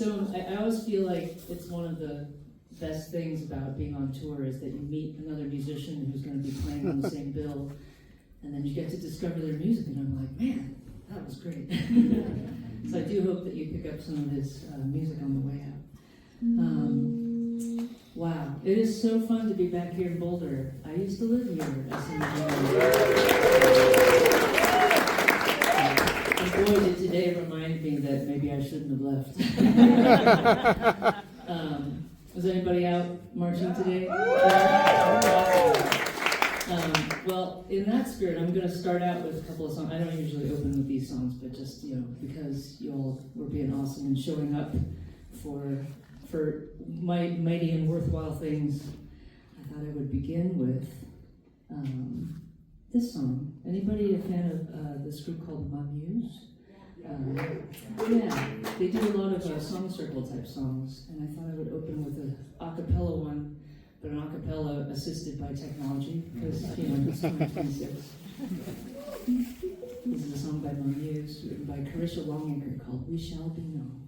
I always feel like it's one of the best things about being on tour is that you meet another musician who's going to be playing on the same bill, and then you get to discover their music, and I'm like, man, that was great. So I do hope that you pick up some of his music on the way out. Wow, it is so fun to be back here in Boulder. I used to live here. And boy, did today remind me that maybe I shouldn't have left. Was anybody out marching today? Well, in that spirit, I'm going to start out with a couple of songs. I don't usually open with these songs, but just, because you all were being awesome and showing up for mighty and worthwhile things, I thought I would begin with this song. Anybody a fan of this group called MaMuse? Yeah, they do a lot of song circle type songs, and I thought I would open with an a cappella one, but an a cappella assisted by technology, because, it's 2026. This is a song by MaMuse, written by Carisha Longacre, called We Shall Be Known.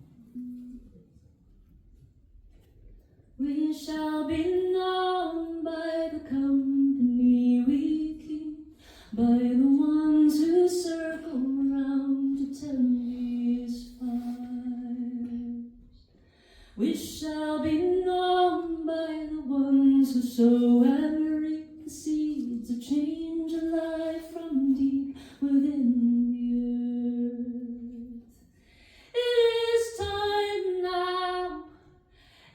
We shall be known by the company we keep, by the ones who circle round to tend these fires. We shall be known by the ones who sow and reap the seeds of change and life from deep within the earth. It is time now.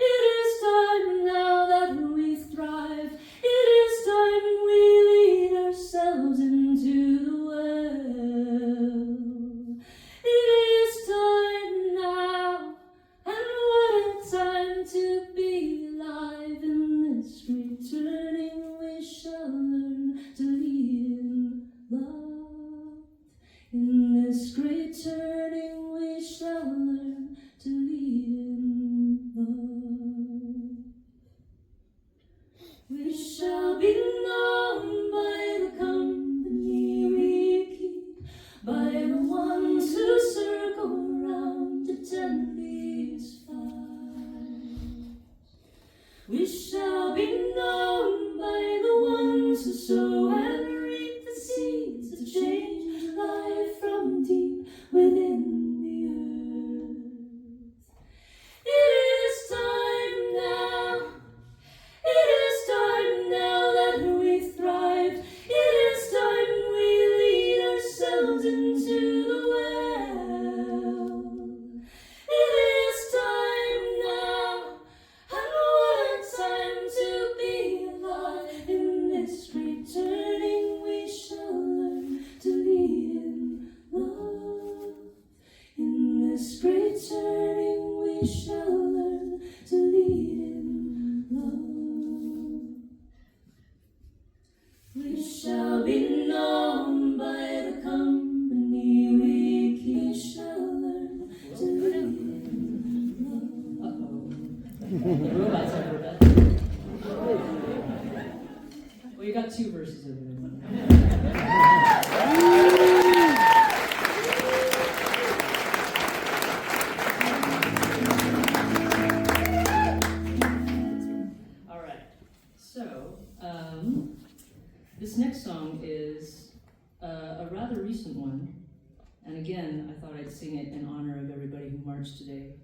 It is time now that we thrive. It is time we lead ourselves into the well. It is time now, and what a time to be alive. In this returning we shall learn to lead in love. In this great turning we shall learn to lead in love. We shall be known by the company we keep, by the ones who circle round to tend these fires. We shall be known by the ones who sow and reap the seeds of change life from deep within the earth. It is time now. It is time now that we thrive. It is time we lead ourselves into the well. It is time now, and what a time to be alive. In this great turning we shall learn to lead in love. In this great turning we shall learn to lead in love. We shall be known by the company we keep. We shall learn to lead in love. The robots are well, you got two verses of it. This next song is a rather recent one, and again, I thought I'd sing it in honor of everybody who marched today,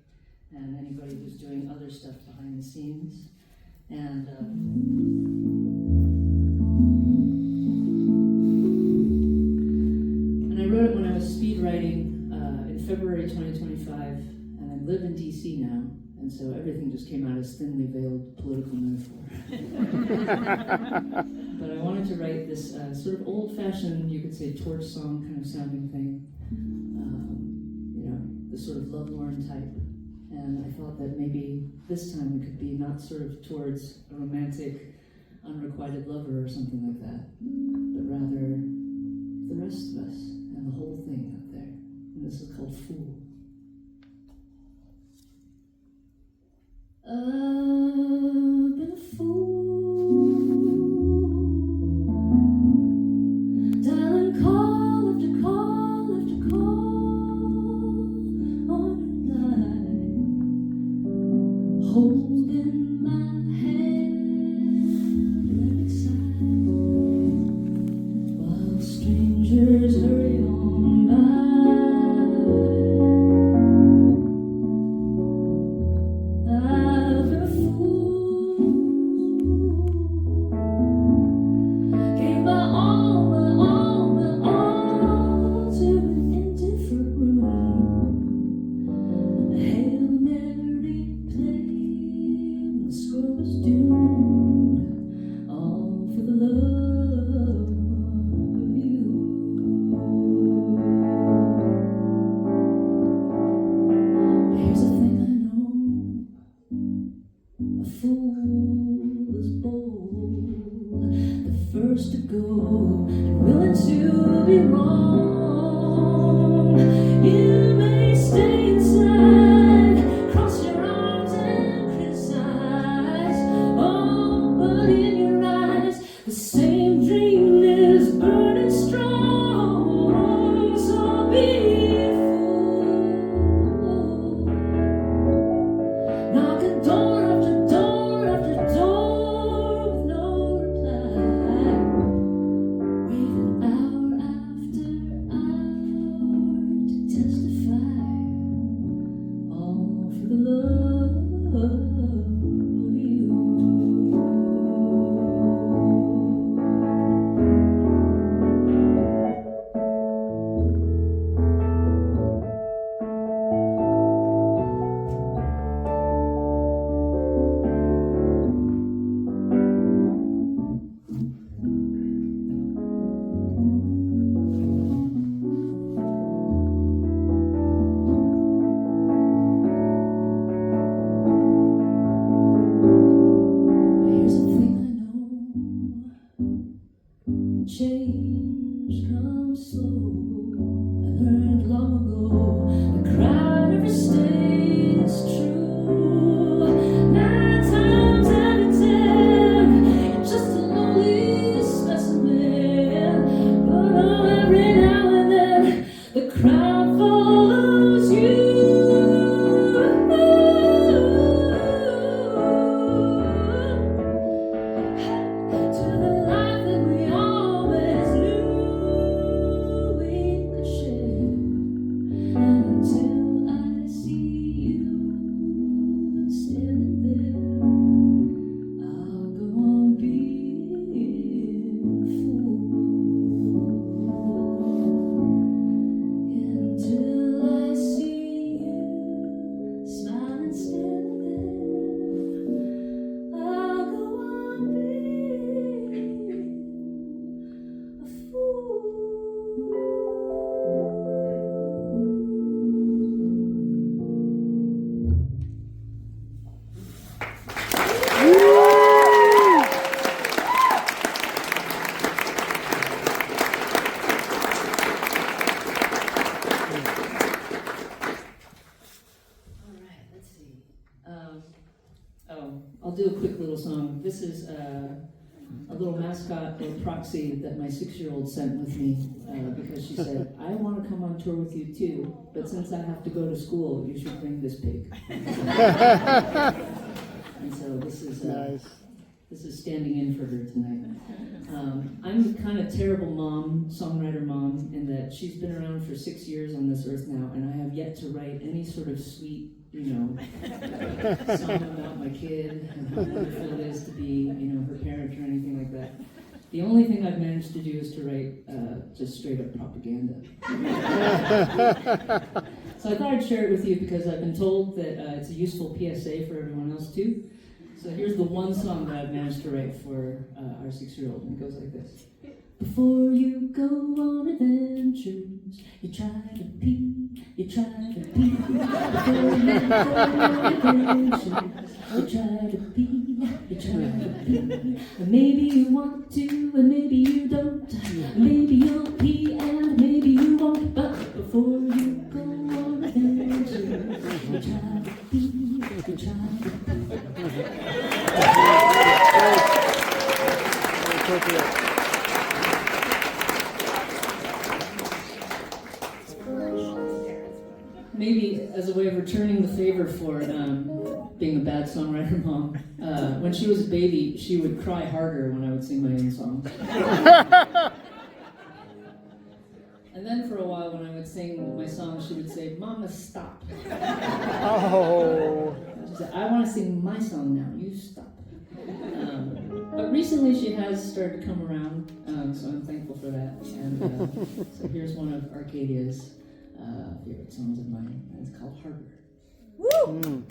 and anybody who's doing other stuff behind the scenes. And I wrote it when I was speed writing in February 2025, and I live in DC now, and so everything just came out as thinly veiled political metaphor. But I wanted to write this sort of old-fashioned, you could say, torch song kind of sounding thing, the sort of lovelorn type. And I thought that maybe this time it could be not sort of towards a romantic, unrequited lover or something like that, but rather the rest of us and the whole thing up there. And this is called Fool. I've been a fool, dialing call after call after call on your line. do a quick little song. This is a little mascot or proxy that my 6-year-old sent with me because she said, I want to come on tour with you too, but since I have to go to school, you should bring this pig. And so this is Nice. This is standing in for her tonight. I'm kind of terrible mom, songwriter mom, in that she's been around for 6 years on this earth now, and I have yet to write any sort of sweet, song about my kid and how wonderful it is to be, her parent or anything like that. The only thing I've managed to do is to write just straight up propaganda. So I thought I'd share it with you because I've been told that it's a useful PSA for everyone else too. So here's the one song that I've managed to write for our 6-year-old, and it goes like this. Before you go on adventures, you try to pee, you try to pee. Before you go on adventures, you try to pee, you try to pee. And maybe you want to, and maybe you don't. Maybe you'll pee, and maybe you won't. But before you go on adventures, you try to pee, you try to pee. Maybe as a way of returning the favor for being a bad songwriter mom, when she was a baby, she would cry harder when I would sing my own song. And then for a while, when I would sing my song, she would say, Mama, stop. Oh. She said, I want to sing my song now, you stop. But recently she has started to come around, so I'm thankful for that. And so here's one of Arcadia's favorite songs of mine, and it's called Harbor. Woo!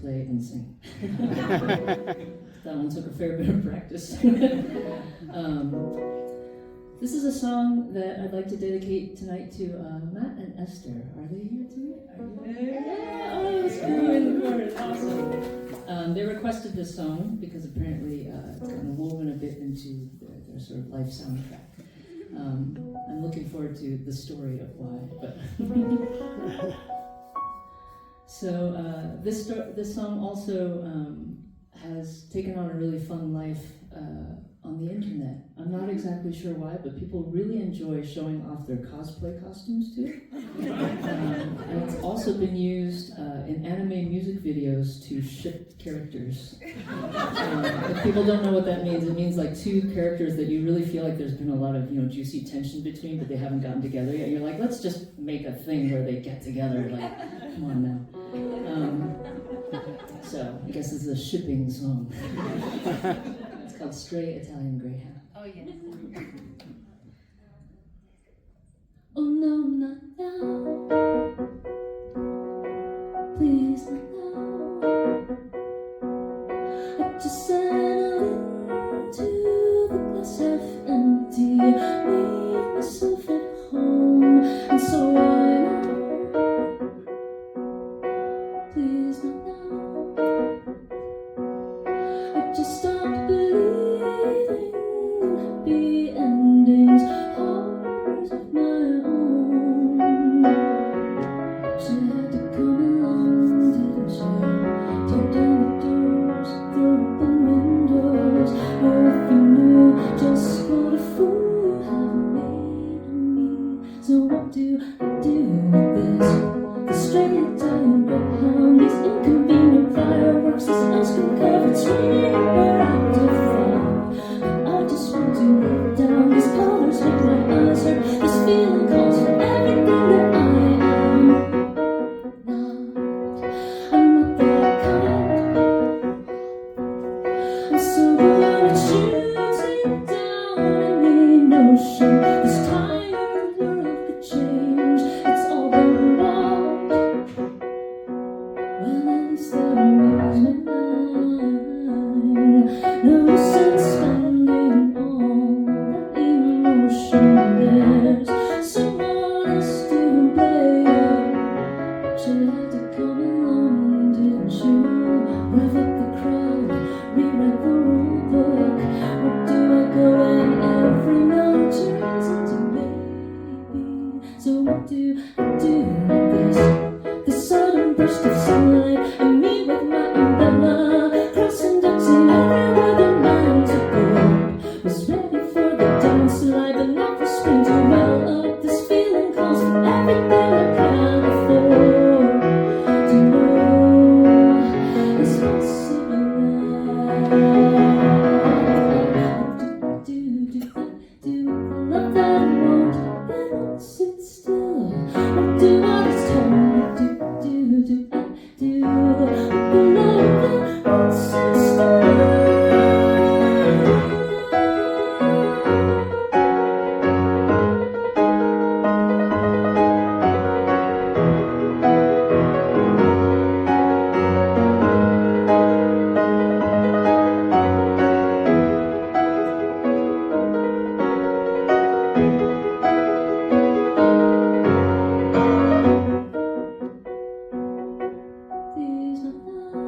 play and sing. That one took a fair bit of practice. This is a song that I'd like to dedicate tonight to Matt and Esther. Are they here tonight? Are you there? Yeah! Oh, it's cool in the corner. Awesome. They requested this song because apparently it's gotten woven a bit into their sort of life soundtrack. I'm looking forward to the story of why. But so this song also has taken on a really fun life on the internet. I'm not exactly sure why, but people really enjoy showing off their cosplay costumes too. And it's also been used in anime music videos to ship characters. If people don't know what that means, it means like two characters that you really feel like there's been a lot of juicy tension between, but they haven't gotten together yet. You're like, let's just make a thing where they get together. Like, come on now. So I guess this is a shipping song. It's called Stray Italian Greyhound. Oh, yes. Oh no, not now. Please, not now. I just settled into the glass half empty. Made myself at home, and so I know. Please, not now. I just stopped believing in happy endings, hobbies of my own. So you had to come along, didn't you? Tear down the doors, throw open windows. Oh, if you knew just what a fool you have made of me. So what do I do with this? The stray Italian greyhound, these inconvenient fireworks, this uncovered swinging right out of fire. I just want to lay down, these colors make my eyes hurt. This feeling calls for everything that I am. I'm not that kind. I'm so good at shooting down any notion this tiny world could change. It's all been wrong. Well, at least that amusement line. No sense spending all that emotion. There's someone else to blame. But you had to come along, didn't you? Rev up the crowd, rewrite the rule book. Where do I go when every note turns into maybe? So what do I do with this? The sudden burst of sunlight, and me with my umbrella, crossing ducks in everywhere the miles ago. Was ready for the dance to lie, but not for spring to well up. This feeling calls for everything I can afford. To know is possible. Do the love that I won't, that won't sit still. What do I just told me? Do the love that won't sit still. Please, not now.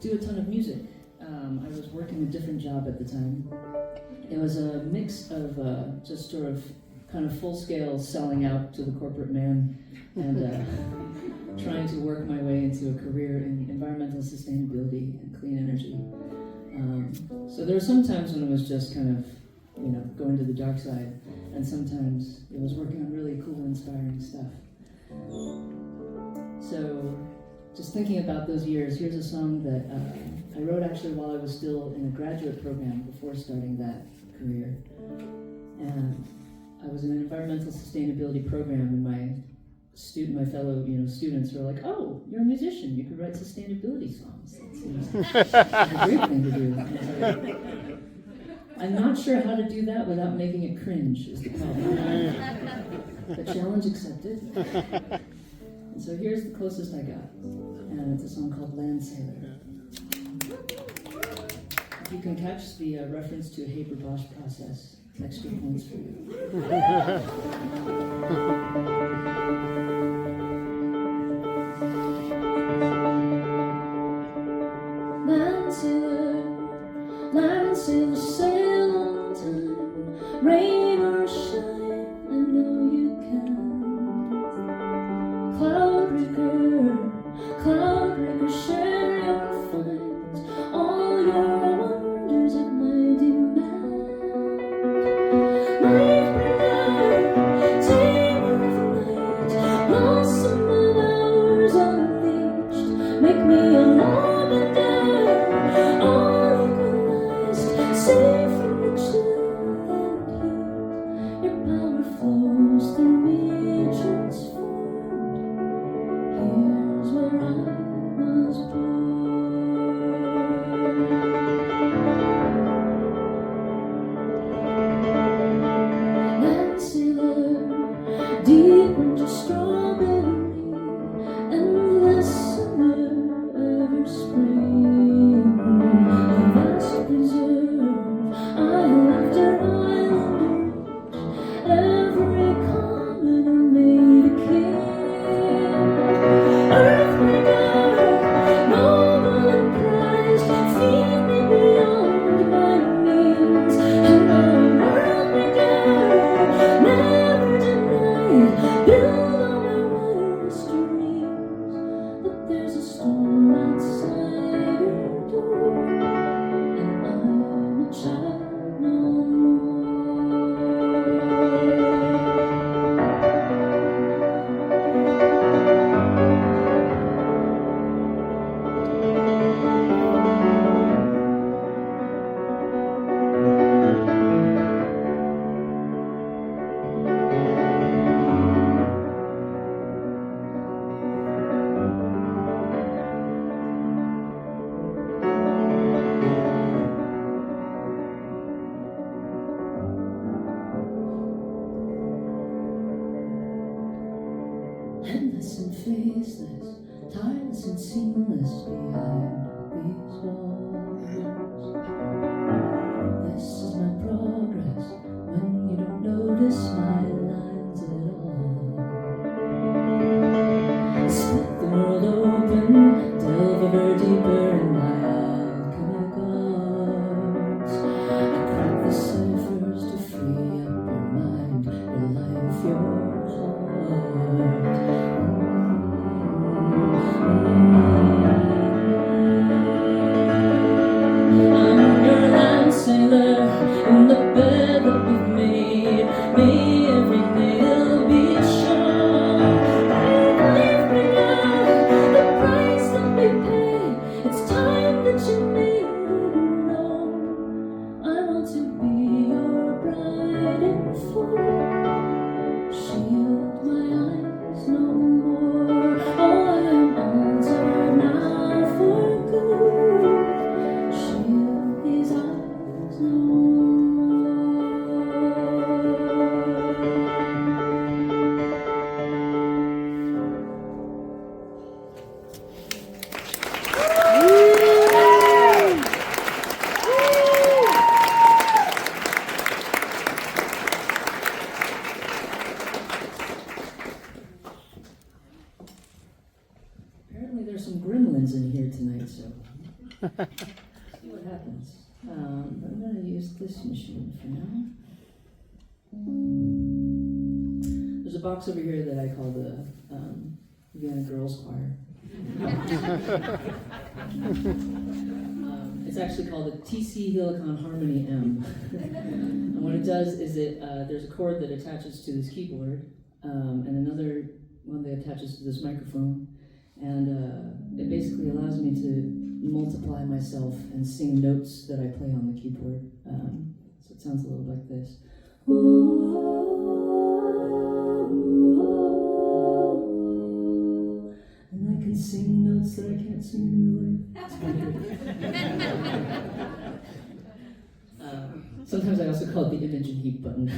do a ton of music. I was working a different job at the time. It was a mix of just sort of kind of full-scale selling out to the corporate man and trying to work my way into a career in environmental sustainability and clean energy. So there were some times when it was just kind of, going to the dark side, and sometimes it was working on really cool, inspiring stuff. So just thinking about those years, here's a song that I wrote actually while I was still in a graduate program before starting that career. And I was in an environmental sustainability program, and my fellow students were like, "Oh, you're a musician, you could write sustainability songs. That seems like a great thing to do." And I was like, I'm not sure how to do that without making it cringe, is the problem. The challenge accepted. And so here's the closest I got. And it's a song called Landsailor. If you can catch the reference to a Haber-Bosch process, extra points for you. Landsailor, Landsailor, sail on time, rain or shine, I know you can. Cloudbreaker, share your finds, all your wonders at my demand. Nightbringer, tamer of night, blossom of hours unleashed, make me a lavender, all equalized, safe from the chill and heat. Your power flows through me, transformed. Here's where I was born. Landsailor, deep winter strawberry, endless summer, ever spring. Vast preserve, I left your island rich, every comet made a king. Earthbreaker, noble and prized, feed me beyond my means, and the world maker, never denied, build on my wildest dreams. But there's a storm outside your door, and I'm a child no more. Endless and faceless, tireless and seamless behind these walls. This is my progress when you don't notice my lines at all. Split the world open, delve ever deeper in my alchemic arts. I crack the ciphers to free up your mind, your life, your heart. I'm your landsailor in the bed that we've made. May every nail be sharp. Lifebringer, the price that we pay. It's time that you made it known. I want to be your bride in full. Shield my eyes no more. Oh, I am altered now for good. Shield these eyes no Apparently there's some gremlins in here tonight, so See what happens. I'm going to use this machine for now. There's a box over here that I call the Vienna Girls Choir. It's actually called the TC Helicon Harmony M. And what it does is there's a cord that attaches to this keyboard, and another one that attaches to this microphone, and it basically allows me to multiply myself and sing notes that I play on the keyboard. So it sounds a little like this. And I can sing notes that I can't sing in real life. Sometimes I also call it the image and heat button.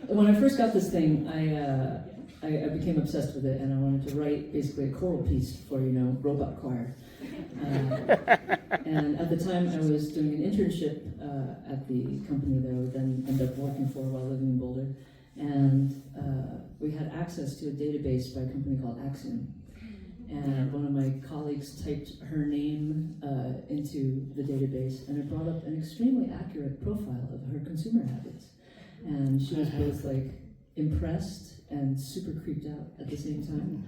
When I first got this thing, I became obsessed with it, and I wanted to write basically a choral piece for, robot choir. And at the time, I was doing an internship at the company that I would then end up working for while living in Boulder. And we had access to a database by a company called Acxiom. And one of my colleagues typed her name into the database, and it brought up an extremely accurate profile of her consumer habits. And she was both impressed and super creeped out at the same time.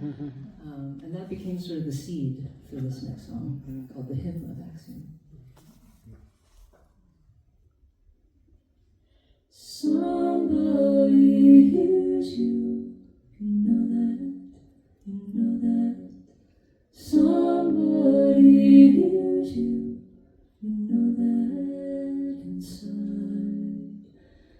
And that became sort of the seed for this next song, called the Hymn of Acxiom. Somebody hears you, you know that. Somebody hears you, you know that inside.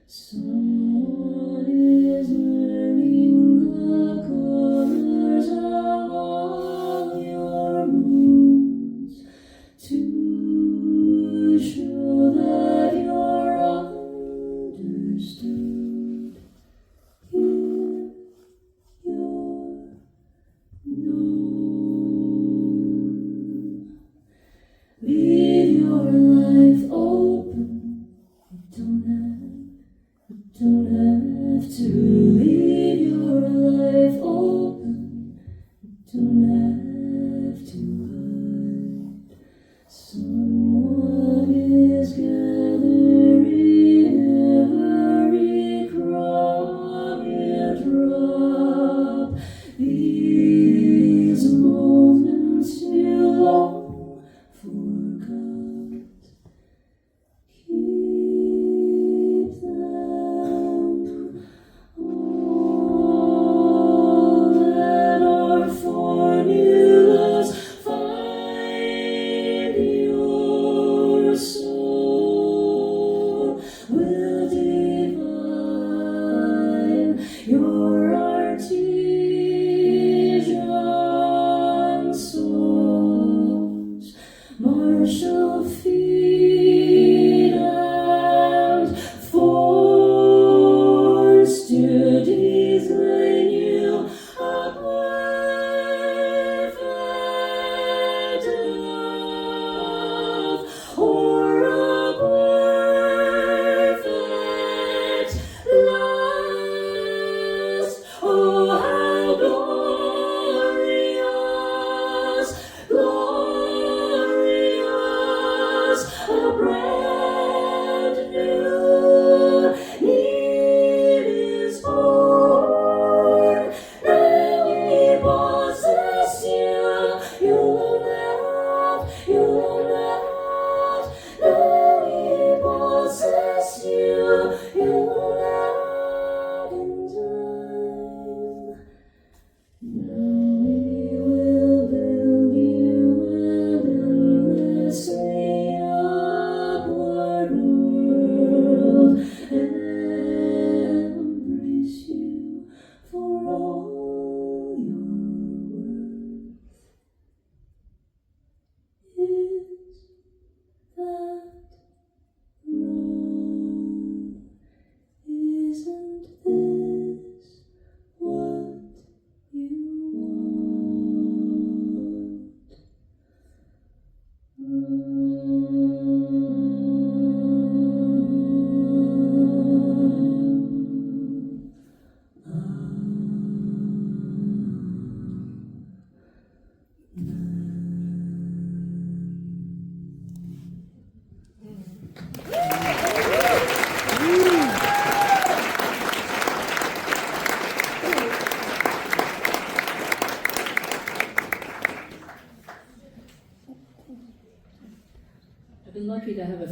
Someone is learning the colors of all your moods to show that you're understood. Here you're known. Leave your life open. You don't have to leave your life open. You don't have to hide. Someone is gathering every crumb you drop. These moments you long forgot. Keep them all.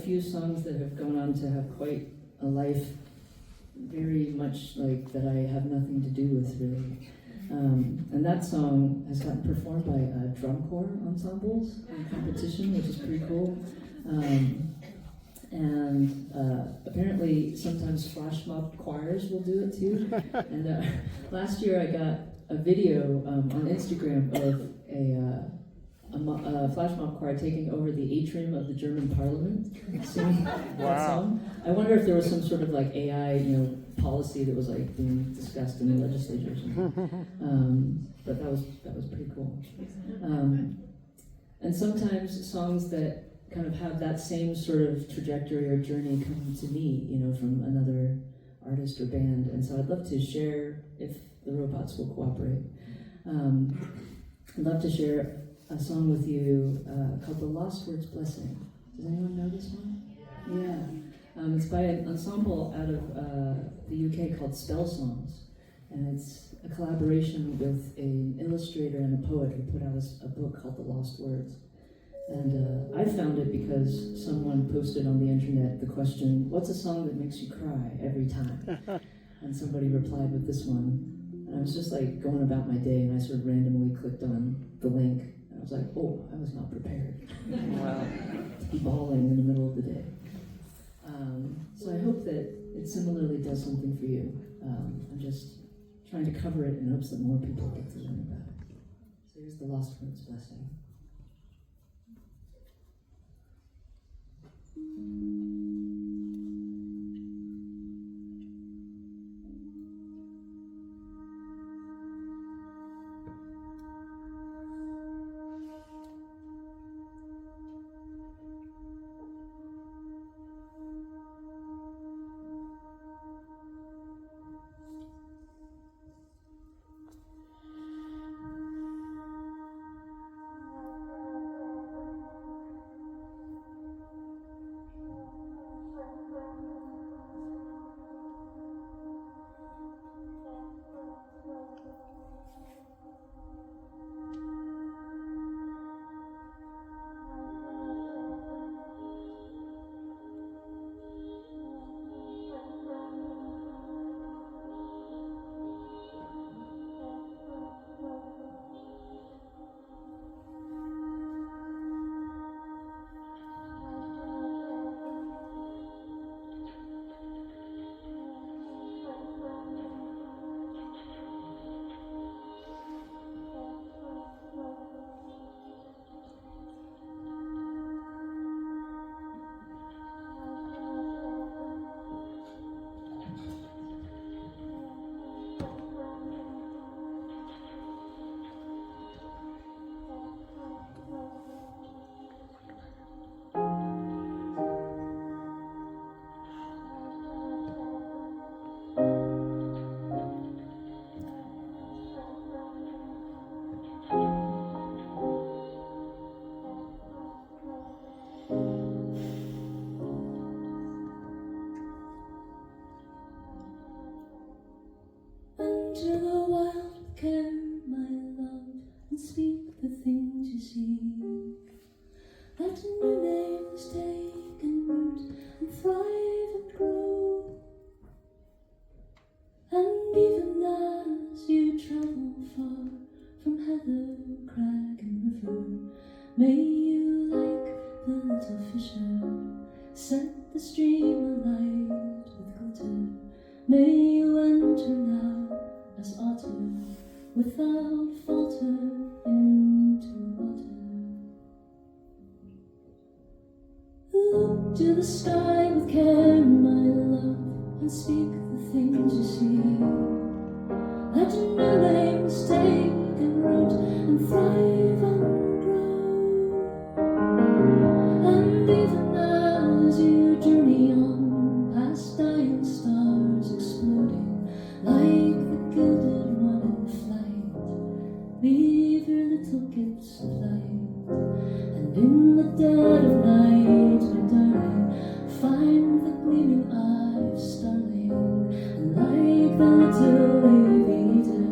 few songs that have gone on to have quite a life, very much like that I have nothing to do with, really. And that song has gotten performed by drum corps ensembles in competition, which is pretty cool. And apparently sometimes flash mob choirs will do it too. And last year I got a video on Instagram of a flash mob choir taking over the atrium of the German Parliament, singing that song. I wonder if there was some sort of like AI, policy that was like being discussed in the legislature or something. But that was pretty cool. And sometimes songs that kind of have that same sort of trajectory or journey come to me, from another artist or band. And so I'd love to share, if the robots will cooperate. I'd love to share a song with you called The Lost Words Blessing. Does anyone know this one? Yeah. It's by an ensemble out of the UK called Spell Songs. And it's a collaboration with an illustrator and a poet who put out a book called The Lost Words. And I found it because someone posted on the internet the question, what's a song that makes you cry every time? And somebody replied with this one. And I was just like going about my day and I sort of randomly clicked on the link. And I was like, oh, I was not prepared. Wow. To be bawling in the middle of the day. So I hope that it similarly does something for you. I'm just trying to cover it in hopes that more people get to learn about it. So here's The Lost Words Blessing. Enter the wild with care, my love, and speak the things you seek. Let new names take and root and thrive and grow. And even as you travel far from heather, crag and river, may you, like the little fisher, set the stream alight with glitter. May you enter now as otter, without falter, into water. Look to the sky with care, my love, and speak the things you see. Let new names take and root and thrive and grow. And even as you journey on, past dying stars exploding, like the gilded one in flight, leave your little gifts of light. And in the dead of night, my darling, find the gleaming eye of starling. And like the little aviator,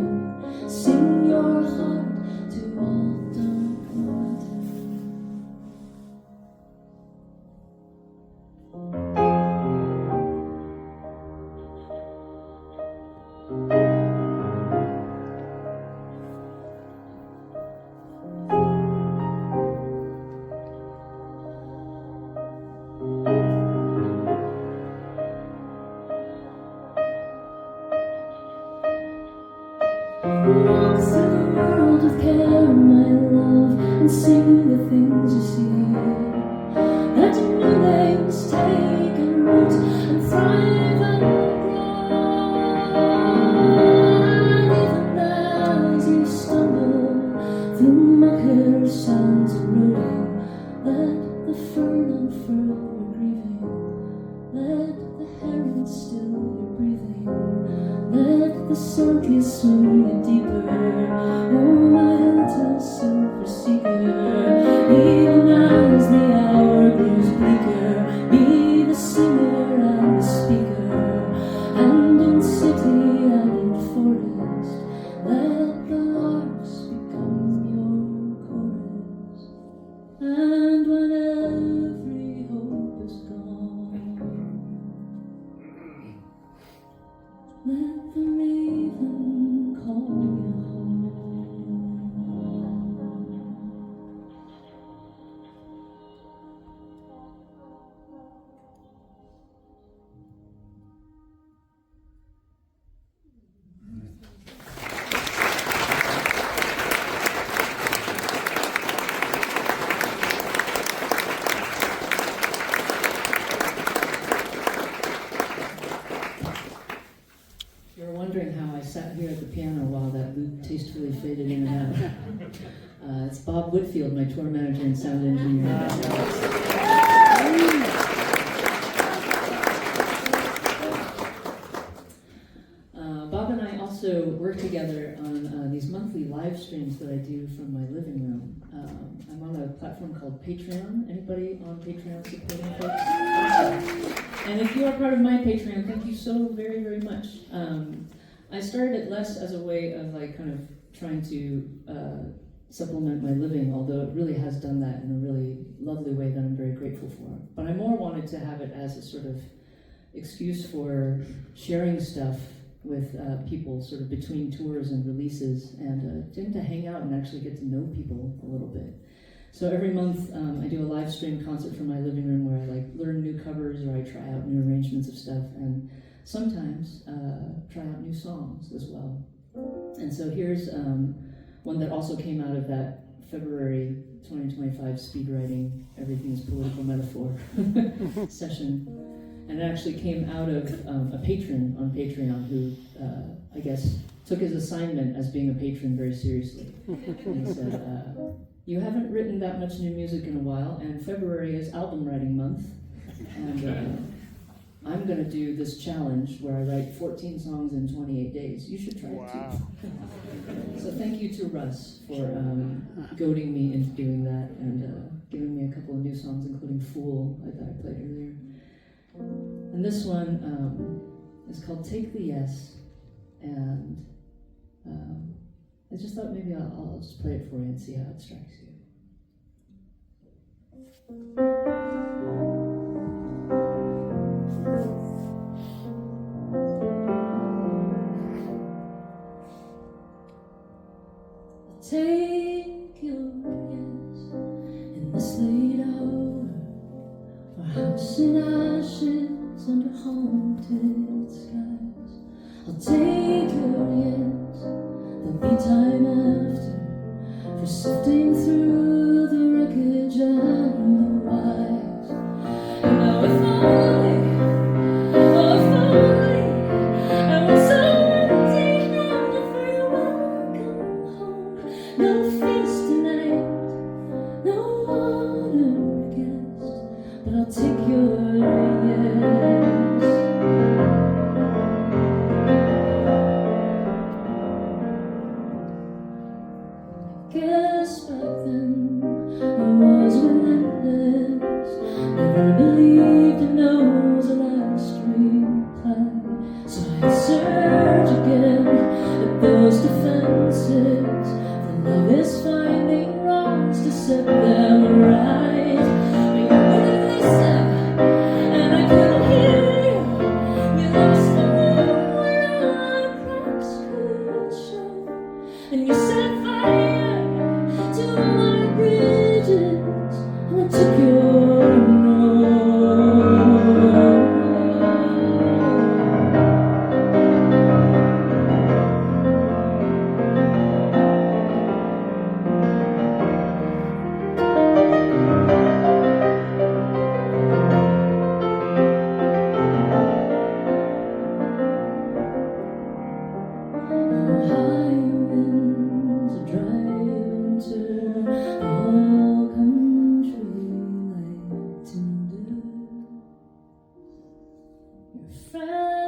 sing your heart to all with care, my love, and sing the things you see. That you knew they must take a root and thrive and grow. Even as you stumble through mucker sands eroding, let the fern unfurl your grieving. Let the heron still your breathing. Let the silky swim you deeper. Oh, my little silver seeker. Even as the hour grows bleaker, be the singer and the speaker. And in city and in forest, let the larks become your chorus. And when every hope is gone, let the raven call you home. You're wondering how I sat here at the piano while that lute tastefully faded in and out. It's Bob Whitfield, my tour manager and sound engineer. Bob and I also work together on these monthly live streams that I do from my living room. I'm on a platform called Patreon. Anybody on Patreon supporting folks? And if you are part of my Patreon, thank you so very, very much. I started it less as a way of like kind of trying to supplement my living, although it really has done that in a really lovely way that I'm very grateful for. But I more wanted to have it as a sort of excuse for sharing stuff with people sort of between tours and releases, and getting to hang out and actually get to know people a little bit. So every month I do a live stream concert from my living room where I like learn new covers or I try out new arrangements of stuff, and sometimes try out new songs as well. And so here's one that also came out of that February 2025 speed writing, everything is political metaphor session. And it actually came out of a patron on Patreon who, I guess, took his assignment as being a patron very seriously. And he said, you haven't written that much new music in a while, and February is album writing month, and I'm going to do this challenge where I write 14 songs in 28 days. You should try it too. So thank you to Russ for goading me into doing that and giving me a couple of new songs, including Fool, that I played earlier. And this one is called Take the Yes, and I just thought maybe I'll just play it for you and see how it strikes you. Take your yes in this late hour, for house in ashes under haunted skies. I'll take your yes, there'll be time after for sifting through the wreckage and the wise. And now if only I was so empty-handed for your welcome home. No feast tonight, no honored guest, but I'll take your yes.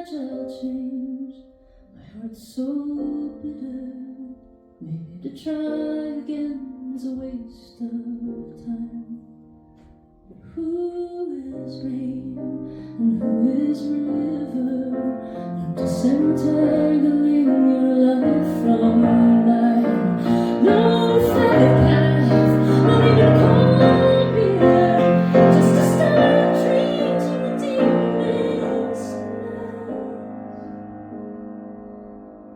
fragile change. My heart's so bitter. Maybe to try again is a waste of time. But who is rain and who is river? Not disentangling your life from mine. No fatted calf, not even cold beer, just a start dream to redeem this life.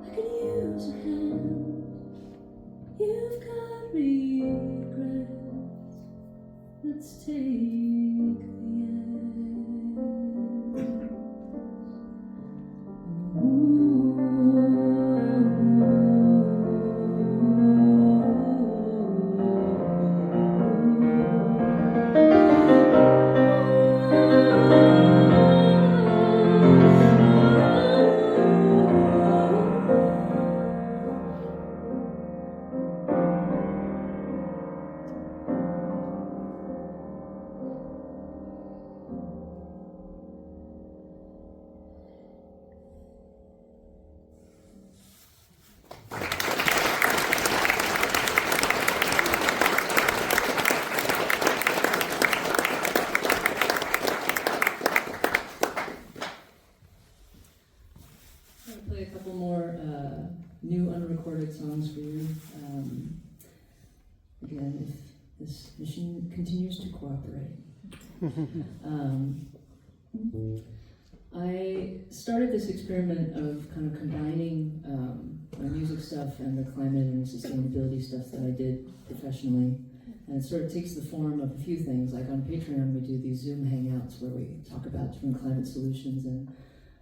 I could use a hand. You've got regrets. Let's take the play a couple more new unrecorded songs for you. Again, if this machine continues to cooperate. I started this experiment of kind of combining my music stuff and the climate and sustainability stuff that I did professionally. And it sort of takes the form of a few things. Like on Patreon, we do these Zoom hangouts where we talk about different climate solutions, and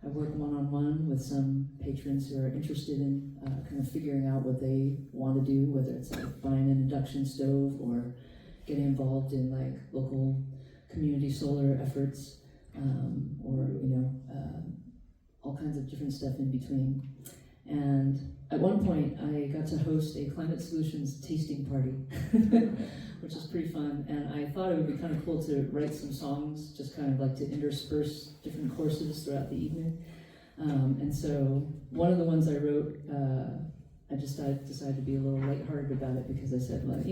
I work one-on-one with some patrons who are interested in kind of figuring out what they want to do, whether it's like buying an induction stove or getting involved in like local community solar efforts, or all kinds of different stuff in between. And at one point, I got to host a climate solutions tasting party, which was pretty fun. And I thought it would be kind of cool to write some songs, just kind of like to intersperse different courses throughout the evening. And so one of the ones I wrote, I just decided to be a little lighthearted about it, because I said, like,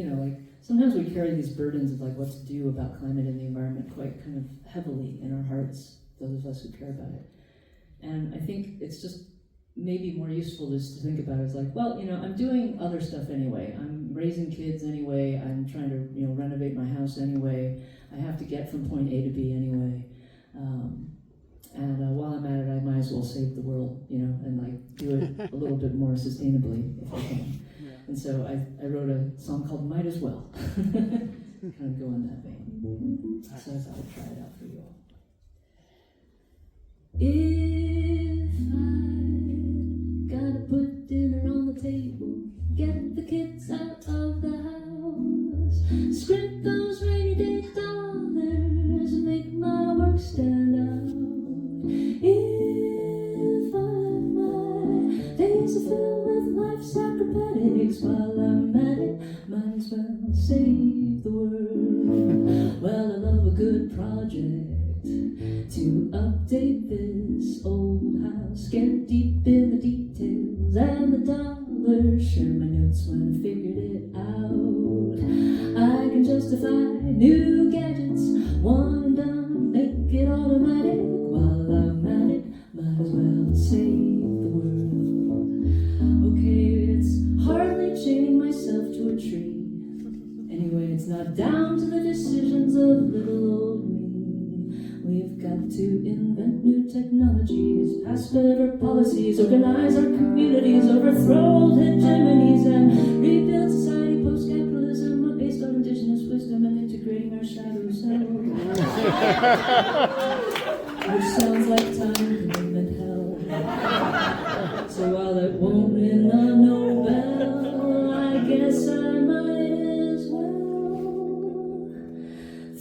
sometimes we carry these burdens of like what to do about climate and the environment quite kind of heavily in our hearts, those of us who care about it. And I think it's just maybe more useful just to think about it as like, well, I'm doing other stuff anyway. I'm raising kids anyway. I'm trying to, renovate my house anyway. I have to get from point A to B anyway. And while I'm at it, I might as well save the world, and like do it a little bit more sustainably if I can. Yeah. And so I wrote a song called Might As Well, kind of go in that vein. So I thought I'd try it out for you all. If I gotta put dinner on the table, get the kids out of the house, script those rainy day dollars, make my work stand out. If my days are filled with life's acrobatics, while I'm at it, might as well save the world. Well, I love a good project to update this old house, get deep in the details and the dollars, share my notes when I figured it out. I can justify new gadgets, one and done, make it automatic. While I'm at it, might as well save the world. Okay, it's hardly chaining myself to a tree. Anyway, it's not down to the decisions of little old me. We've got to invent new technologies, pass better policies, organize our communities, overthrow old hegemonies, and rebuild society post-capitalism based on indigenous wisdom and integrating our shadow selves. Which sounds like time commitment hell. So while it won't win a Nobel, I guess I might as well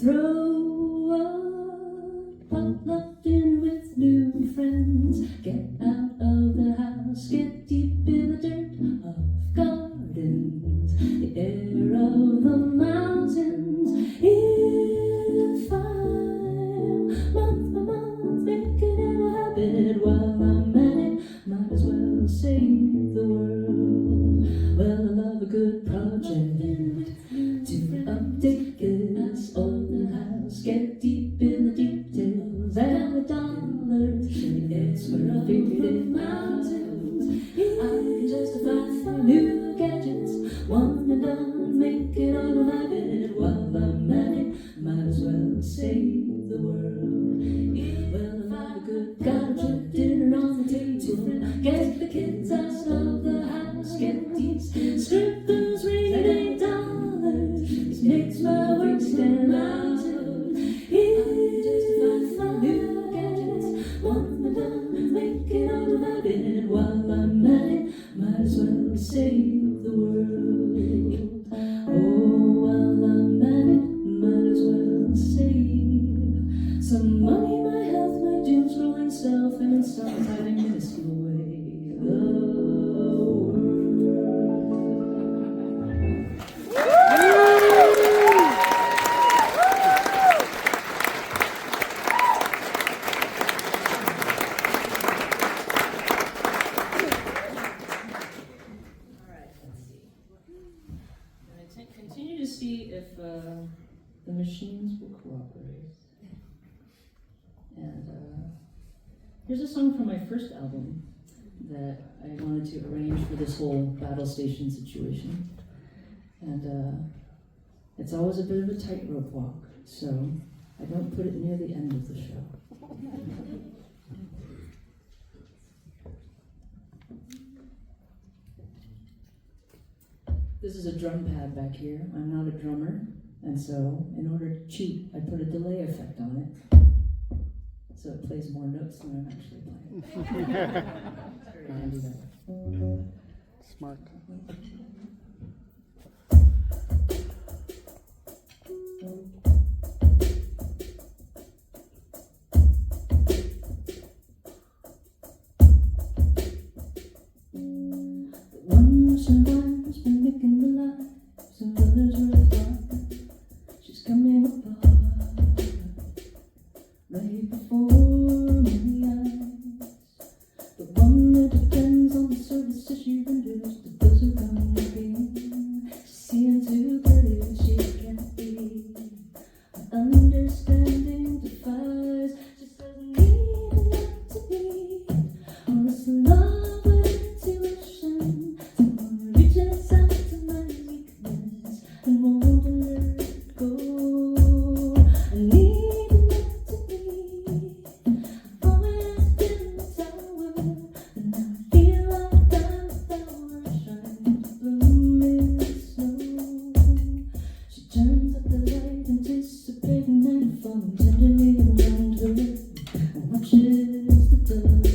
throw a potluck dinner with new friends, get out of the house, get deep in the dirt of gardens, the air of the mountains. If I'm month by month making it a habit, while I'm at it, might as well save the world. Well, I love a good project to update this old house, get deep in the details, and the dollars, it's where I figured it out. I can justify new gadgets, one and done, make it all of it. While I'm at it, might as well save the world. Well, if I could, gotta put dinner on the table, get the kids out of the house, get these strippers, rainy day dollars, it makes my work stand out. Just find new gadgets, one and done, make it all about it. While I'm at it, might as well save the world. Oh, while I'm at it, might as well save some money, my health, my doom scrolling self, and in some tiny minuscule way, the world. Continue to see if the machines will cooperate. And here's a song from my first album that I wanted to arrange for this whole battle station situation. And it's always a bit of a tightrope walk, so I don't put it near the end of the show. This is a drum pad back here. I'm not a drummer, and so in order to cheat, I put a delay effect on it, so it plays more notes than I'm actually playing. Very handy that. Smart. Sometimes been making the lives of others worthwhile. She's coming apart right before my eyes. The one that depends on the services she renders to those who come looking. She's seeing too clearly she can't be. Her understanding defies. She doesn't need enough to be. Or it's love with intuition. Reaches out to my weakness and won't let it go. I need enough to be. I've always been the tower, but now I feel like I'm the flower trying to bloom in the snow. She turns up the light, anticipating nightfall, tenderly around her and watches the dusk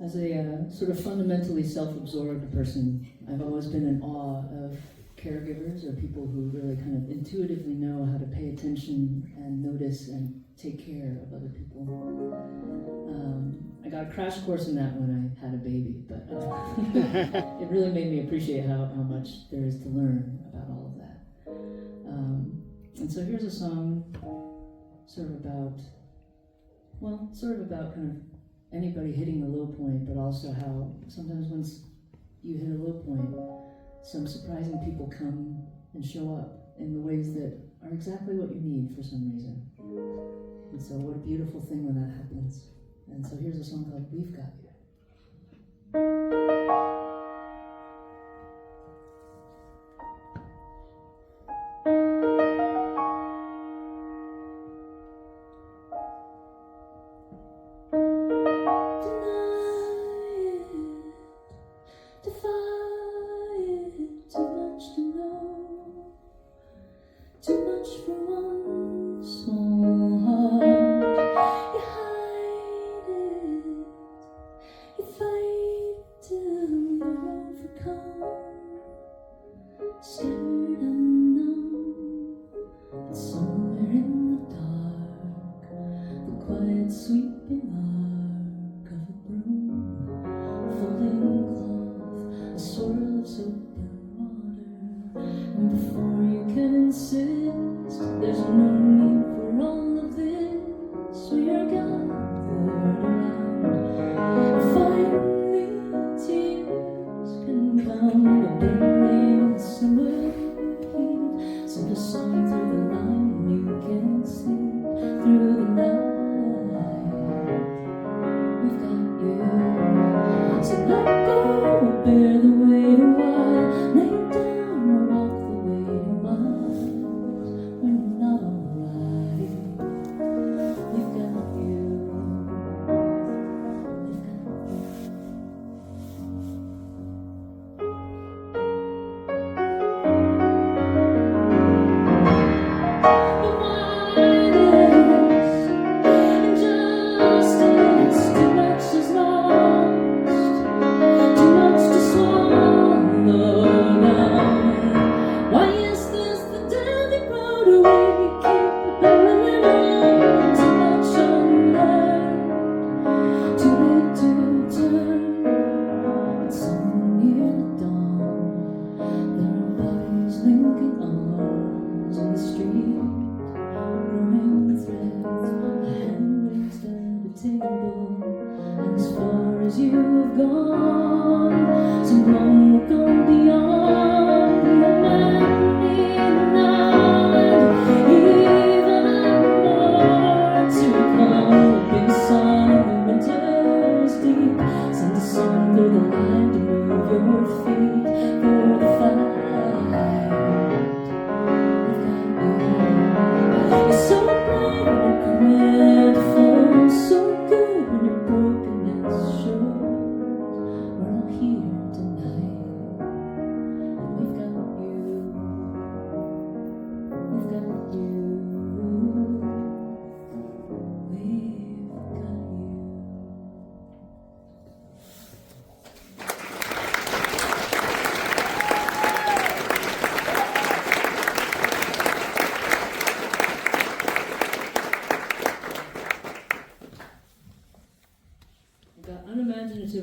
As a sort of fundamentally self-absorbed person, I've always been in awe of caregivers or people who really kind of intuitively know how to pay attention and notice and take care of other people. I got a crash course in that when I had a baby, but it really made me appreciate how much there is to learn about all of that. And so here's a song sort of about kind of anybody hitting a low point, but also how sometimes once you hit a low point, some surprising people come and show up in the ways that are exactly what you need for some reason. And so what a beautiful thing when that happens. And so here's a song called We've Got You.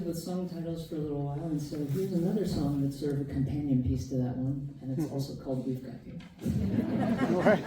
With song titles for a little while, and so here's another song that's sort of a companion piece to that one, and it's also called We've Got You. Right.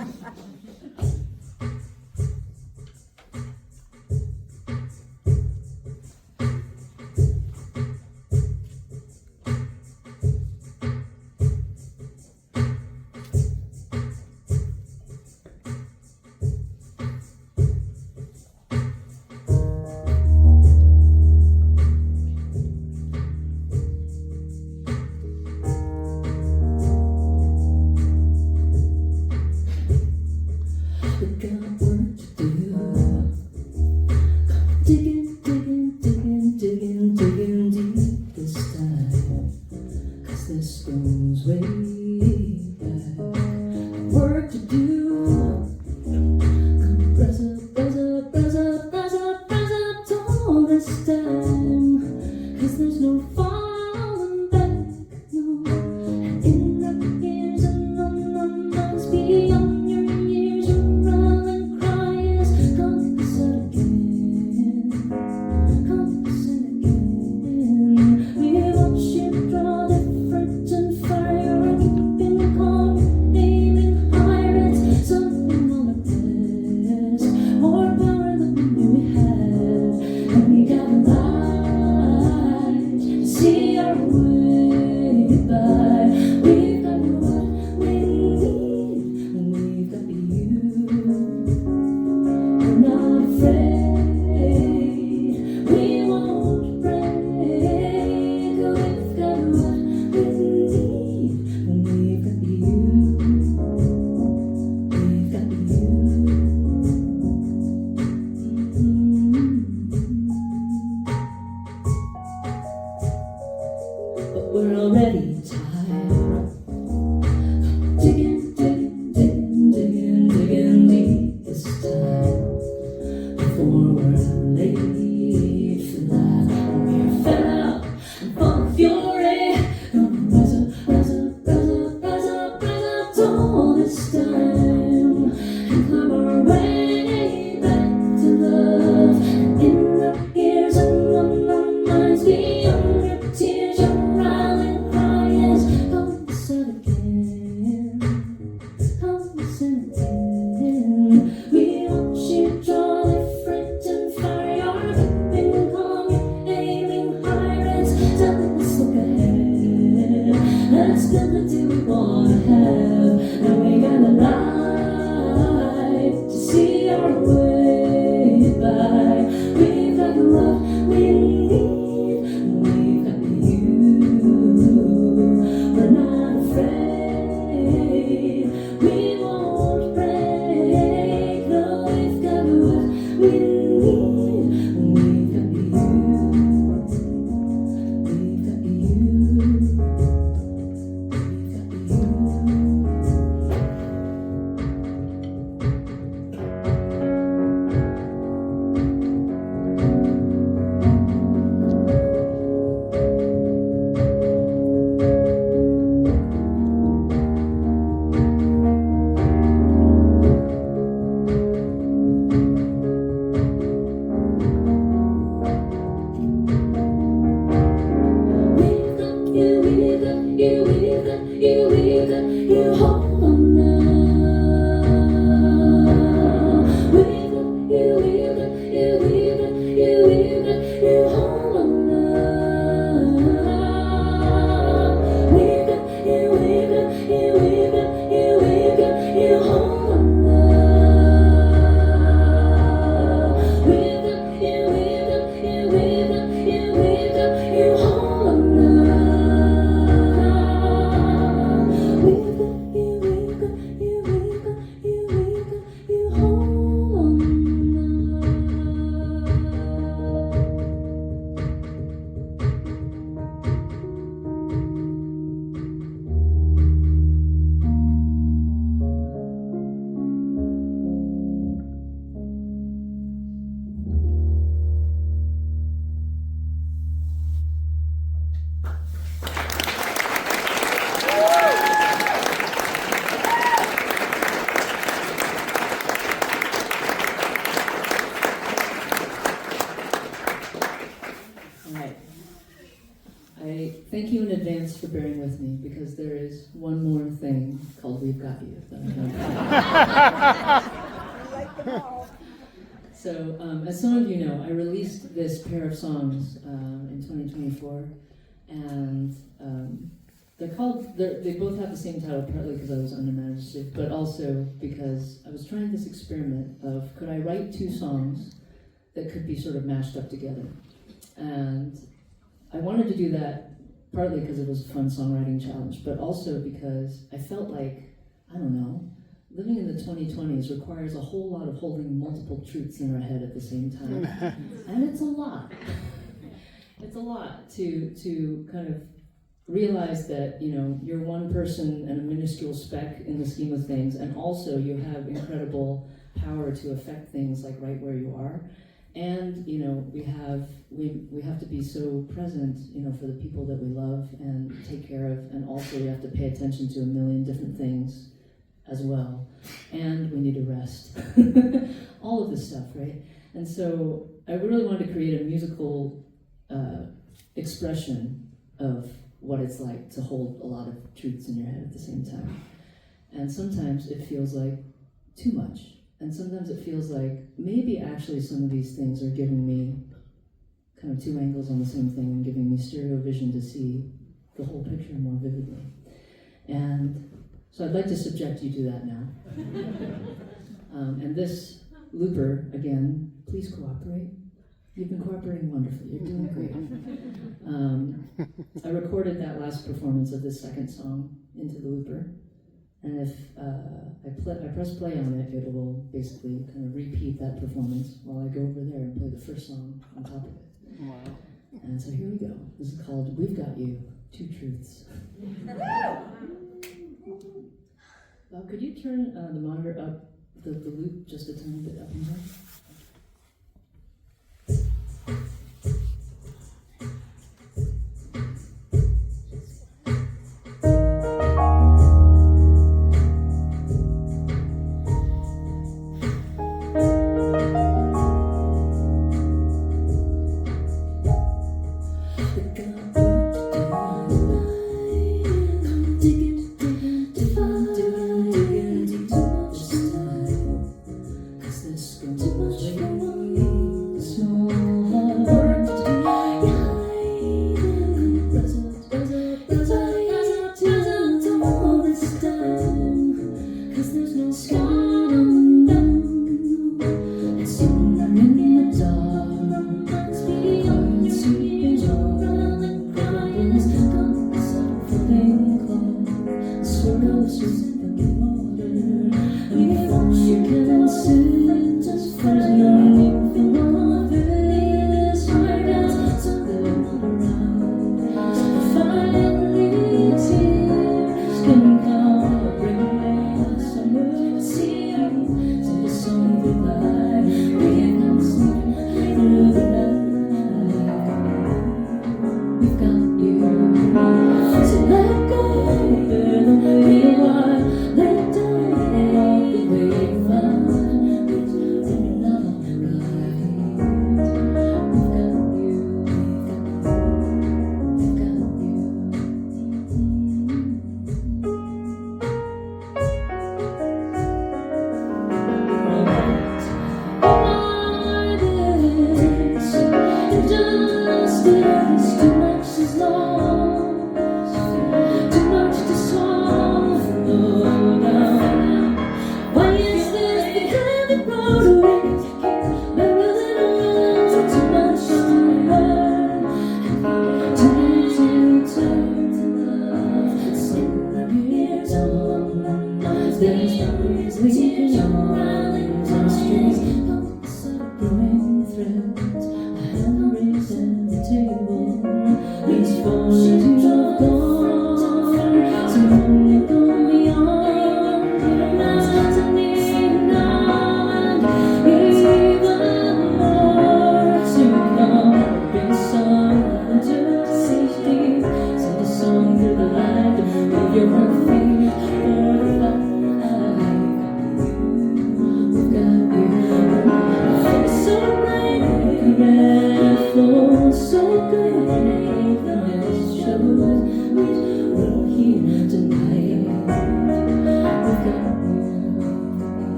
afraid. We won't break. We've got what we need. We've got you. We've got you. But we're already tired. Digging, digging, digging, digging, digging deep this time. Before we're late for that, we're fed up and full of fury. Gonna rise up, rise up, rise up, rise up, rise up tall this time and climb our way back to love. And in the ears and on the minds beyond your tears, your riling cry is come listen again, come listen again. We watch you draw the freight and fire your whipping calm, your aiming pirates, telling us look ahead. Let's build the day we wanna have, and we got a light to see our way by. We've got what we need, we've got you. We're not afraid, we won't break. No, we've got what we need, we've got you. We've got you. We've got you. We've got you, we've got you, we've got you, we've got you, hold on now. We've got you, we've got you, we've got you, we've got you, hold on now. We've got you, we've got you, we've got you, we've got you, hold on now. We've got you, we've got you, we've got you, we've got you, hold on now. We've got you, we've got you, we've got you, we've got you, hold on now. All right. I thank you in advance for bearing with me because there is one more thing called We've Got You that I'm going to So, as some of you know, I released this pair of songs in 2024, and they both have the same title, partly because I was unimaginative, but also because I was trying this experiment of could I write two songs that could be sort of mashed up together. And I wanted to do that partly because it was a fun songwriting challenge, but also because I felt like, I don't know, living in the 2020s requires a whole lot of holding multiple truths in our head at the same time. And it's a lot. It's a lot to kind of realize that, you know, you're one person and a minuscule speck in the scheme of things, and also you have incredible power to affect things like right where you are. And, you know, we have to be so present, you know, for the people that we love and take care of, and also we have to pay attention to a million different things as well. And we need to rest. All of this stuff, right? And so I really wanted to create a musical expression of what it's like to hold a lot of truths in your head at the same time. And sometimes it feels like too much. And sometimes it feels like maybe actually some of these things are giving me kind of two angles on the same thing and giving me stereo vision to see the whole picture more vividly. And so I'd like to subject you to that now. And this looper, again, please cooperate. You've been cooperating wonderfully. You're doing great. I recorded that last performance of the second song into the looper, and if I press play on it, it will basically kind of repeat that performance while I go over there and play the first song on top of it. Wow. And so here we go. This is called We've Got You, Two Truths. Could you turn the monitor up, the loop just a tiny bit up and down?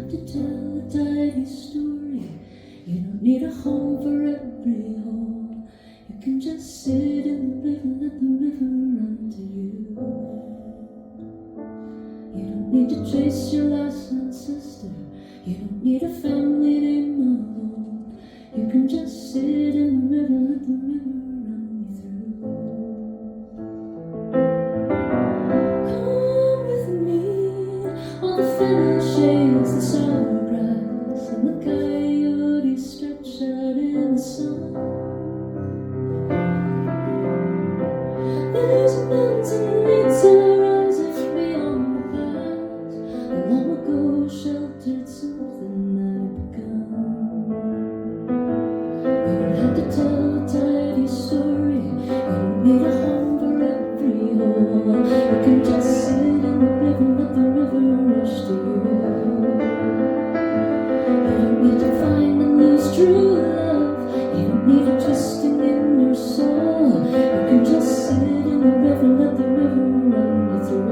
have to tell a tidy story. You don't need a home for every hole. You can just sit in the river, let the river run to you. You don't need to trace your last ancestor. You don't need a family name alone. You can just sit in the river, let the river run you through. Come with me, while the fennel shades the sour grass and the coyotes stretch out in the sun. There's a mountain meets our eyes beyond the past, the long ago sheltered something I'd begun. You don't have to tell a tidy story. You don't need a home for every hole. You can just sit in the river, let the river rush to you. You don't need to find and lose true love. You don't need a twisting in your soul. You can just sit in the river, let the river run you through.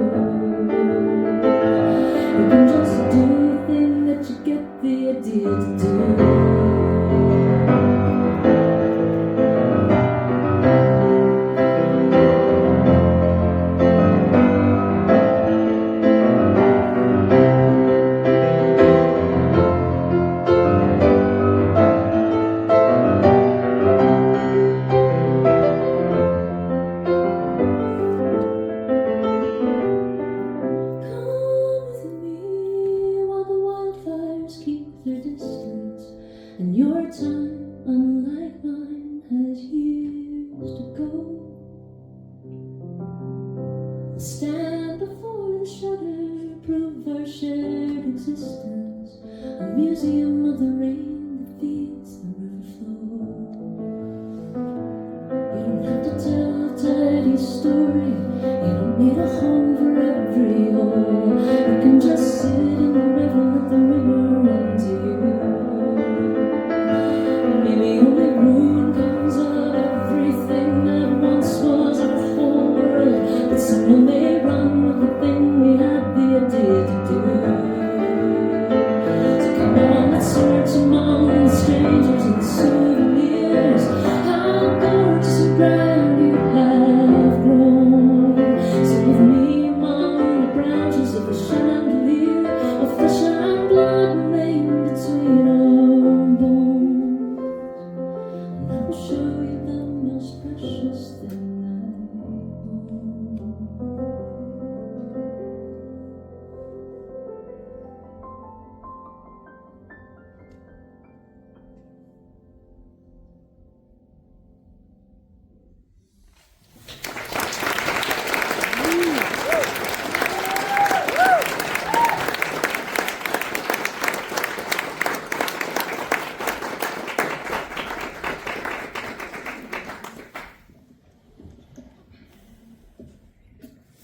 You can just do the thing that you get the idea to do. Come with me while the wildfires keep their distance, and your time, unlike mine, has years to go. We'll stand before the shutter, prove our shared existence, a museum of the rain that feeds the river flow. You don't have to tell a tidy story. You don't need a home for every hole. You can just sit in the river, let the river run to you. Maybe only ruin comes of everything that once was our whole world, but someone may run with the thing we had the idea to do. So come on, let's search among the strangers and souvenirs. How gorgeous and grand you have grown. Sit with me among the branches of the chandelier, of flesh and blood remain between our bones. And I will show you the most precious thing I own.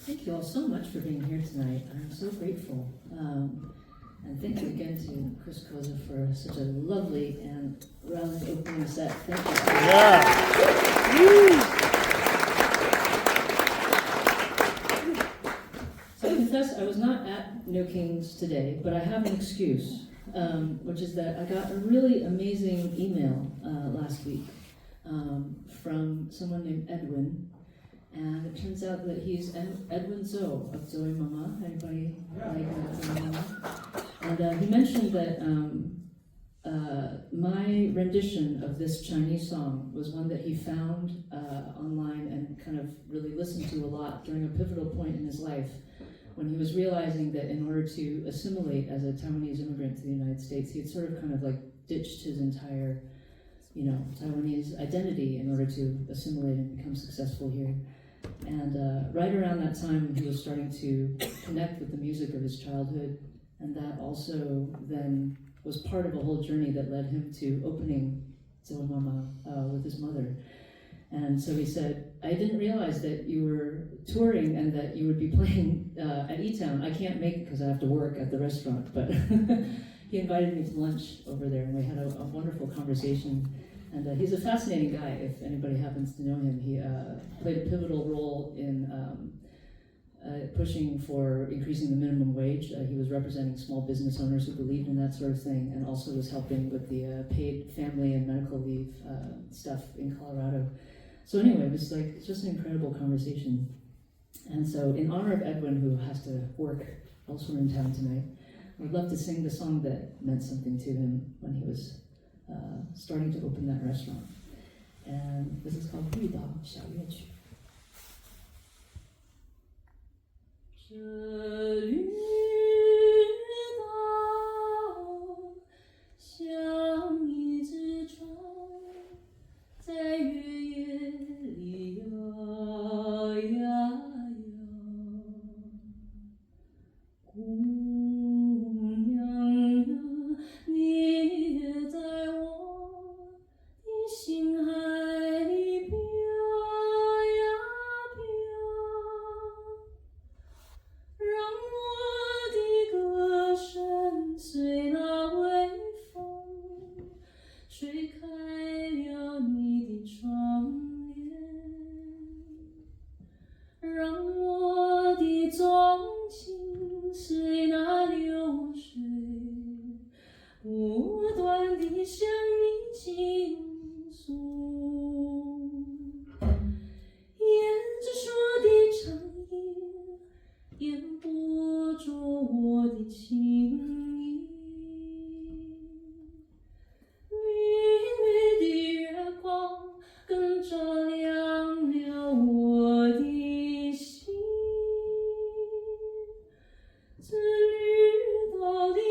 Thank you all so much for being here tonight. I'm so grateful. And thank you again to Chris Koza for such a lovely and round opening set. Thank you. So I confess I was not at No Kings today, but I have an excuse, which is that I got a really amazing email last week from someone named Edwin. And it turns out that he's Edwin Zoe of Zoe Mama. Anybody like Zoe Mama? And he mentioned that my rendition of this Chinese song was one that he found online and kind of really listened to a lot during a pivotal point in his life when he was realizing that in order to assimilate as a Taiwanese immigrant to the United States, he had sort of kind of like ditched his entire, Taiwanese identity in order to assimilate and become successful here. And right around that time, he was starting to connect with the music of his childhood, and that also then was part of a whole journey that led him to opening Zoe Mama with his mother. And so he said, I didn't realize that you were touring and that you would be playing at eTown. I can't make it because I have to work at the restaurant, but he invited me to lunch over there, and we had a wonderful conversation. And he's a fascinating guy, if anybody happens to know him. He played a pivotal role in pushing for increasing the minimum wage. He was representing small business owners who believed in that sort of thing, and also was helping with the paid family and medical leave stuff in Colorado. So anyway, it was like just an incredible conversation. And so in honor of Edwin, who has to work elsewhere in town tonight, I'd love to sing the song that meant something to him when he was starting to open that restaurant. And this is called 绿岛小夜曲。这绿岛像一只船，在月夜里摇呀摇。姑娘呀，你也在我的心海里飘呀飘。让我的歌声随那微风吹开了你的窗帘，让我的钟情随那流水不断地向你倾诉。胭脂说的长夜掩不住我的情意，明媚的月光更照亮了我的心。这绿岛的夜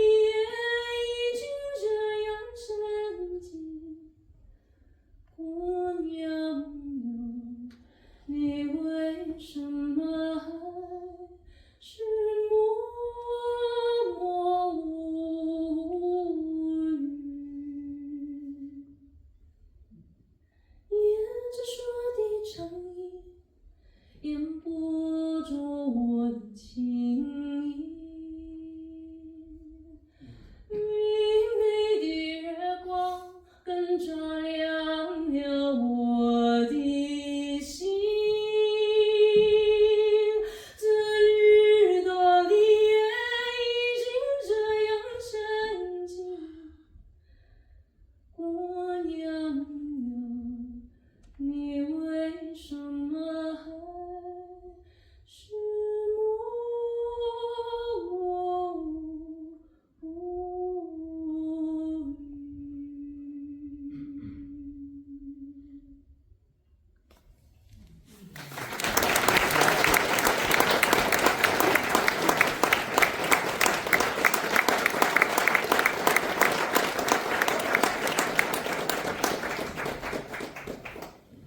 已经这样沉静，姑娘哟，你为什么还是默默无语？胭脂说的长夜掩不住我的情意，明媚的月光更照亮了我的心。这绿岛的夜已经这样沉静，姑娘哟，你为什么还是默默无语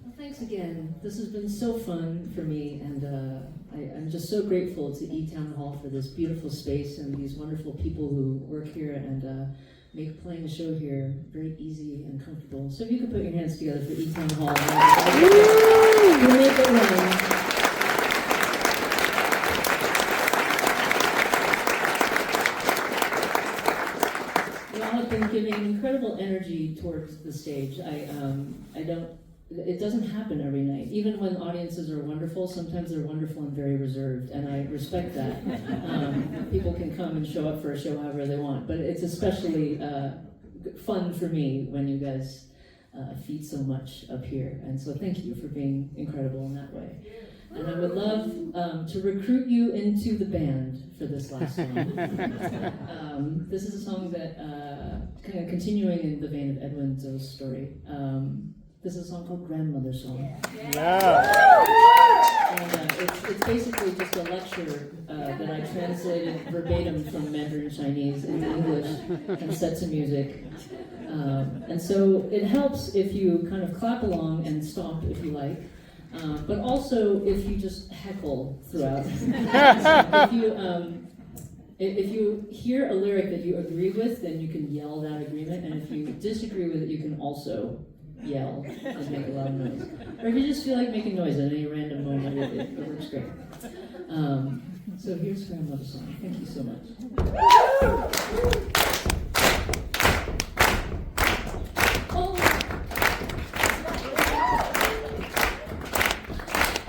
？Well, thanks again. This has been so fun for me, and I'm just so grateful to eTown Hall for this beautiful space and these wonderful people who work here and make playing a show here very easy and comfortable. So if you could put your hands together for eTown Hall. We'll make it rain. You all have been giving incredible energy towards the stage. It doesn't happen every night. Even when audiences are wonderful, sometimes they're wonderful and very reserved, and I respect that. People can come and show up for a show however they want, but it's especially fun for me when you guys feed so much up here, and so thank you for being incredible in that way. And I would love to recruit you into the band for this last song. This is a song that, kind of continuing in the vein of Edwin Zo's story, this is a song called Grandmother's Song. And it's basically just a lecture that I translated verbatim from Mandarin Chinese into English and set to music. And so it helps if you kind of clap along and stomp if you like. But also if you just heckle throughout. If you hear a lyric that you agree with, then you can yell that agreement, and if you disagree with it, you can also yell and make a lot of noise. Or if you just feel like making noise at any random moment, it works great. So here's Grandmother's Song. Thank you so much.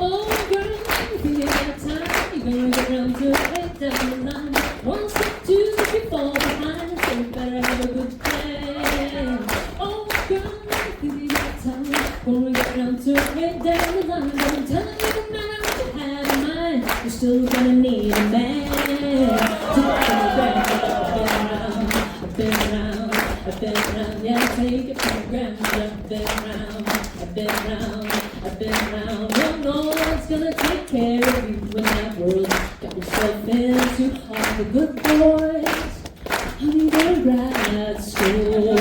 Oh, girl, if you ain't got time, you're gonna been round, I've been round, I've been round. No one's gonna take care of you in that world. Got yourself into all the good boys. Honey, they're grad school. On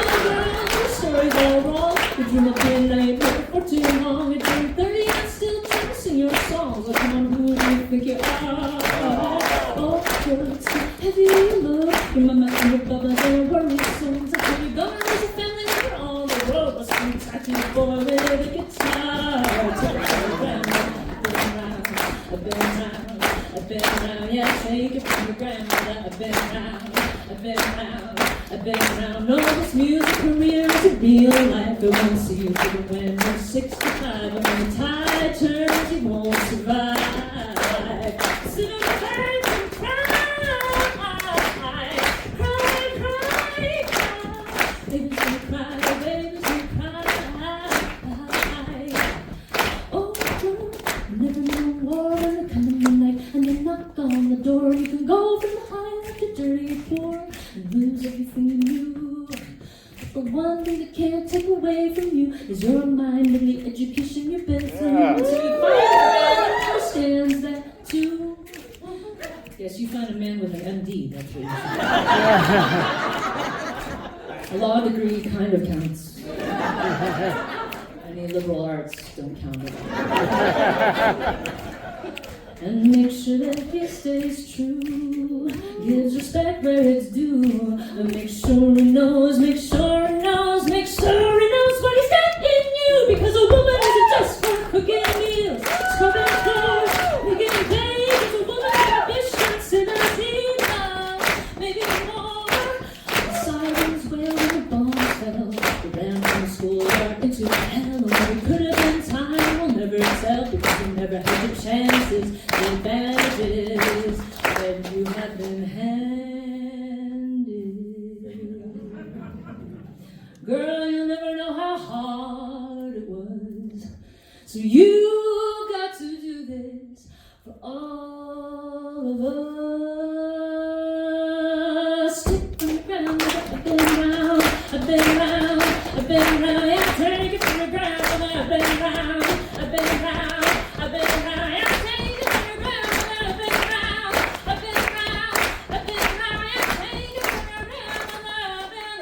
the ground, your stories all wrong. You dream of being late for too long. You turn 30 and still trying to sing your songs. Like, come on, who do you think you are? Oh, girl, so heavy look. Your mama and your baba, they're worried souls. I tell you, gonna raise a family when you're on the road. But some tattoo boy with a guitar. Take it from the grandma. I've been round, I've been round. Yeah, take it from your grandmother. I've been round, I've been round, I've been round. No, this music career is a real life. It won't see you through when you're 65. And when the tide turns, you won't survive. Sit on the bank and cry, cry, cry, cry. Baby's gonna cry, baby's gonna cry. Oh, girl, you never know war when they're coming midnight and they knock on the door. You can go from the high to dirty poor and lose everything you knew. But one thing that can't take away from you is your mind and the education you've been through. Until you find a man that understands that too. Yes, you find a man with an MD, that's what you should. A law degree kind of counts. Any liberal arts don't count at all. And make sure that he stays true. Gives respect where it's due. And make sure he knows, make sure he knows, make sure he knows what he's got in you. Because a woman isn't just for cooking meals, scrubbing floors, making paid. It's a woman with ambitions and a love, maybe more. The sirens wailed and the bombs fell. The ran from school right into hell. It could have been time, we'll never tell. Because you never had the chances, the advantages that you have been handed. Girl, you'll never know how hard it was. So you got to do this for all of us. Stick from the ground, I've been round, I've been round, I've been round. Yeah, take it from the ground, I've been round, I've been round, I've been round. Yeah, take it from the ground, I've been round, I've been round, I've been round. Yeah, take it from the ground, I've been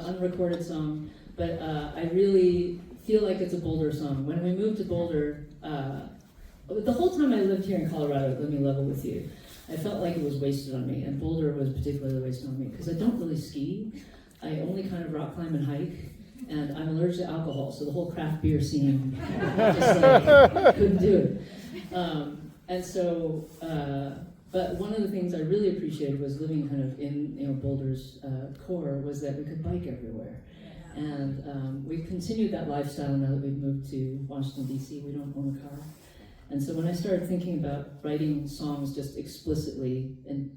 unrecorded song, but I really feel like it's a Boulder song. When we moved to Boulder, the whole time I lived here in Colorado, let me level with you, I felt like it was wasted on me, and Boulder was particularly wasted on me, because I don't really ski. I only kind of rock climb and hike, and I'm allergic to alcohol, so the whole craft beer scene, just like, couldn't do it. And so, but one of the things I really appreciated was living kind of in Boulder's core was that we could bike everywhere. And we continued that lifestyle now that we've moved to Washington, D.C. We don't own a car. And so when I started thinking about writing songs just explicitly and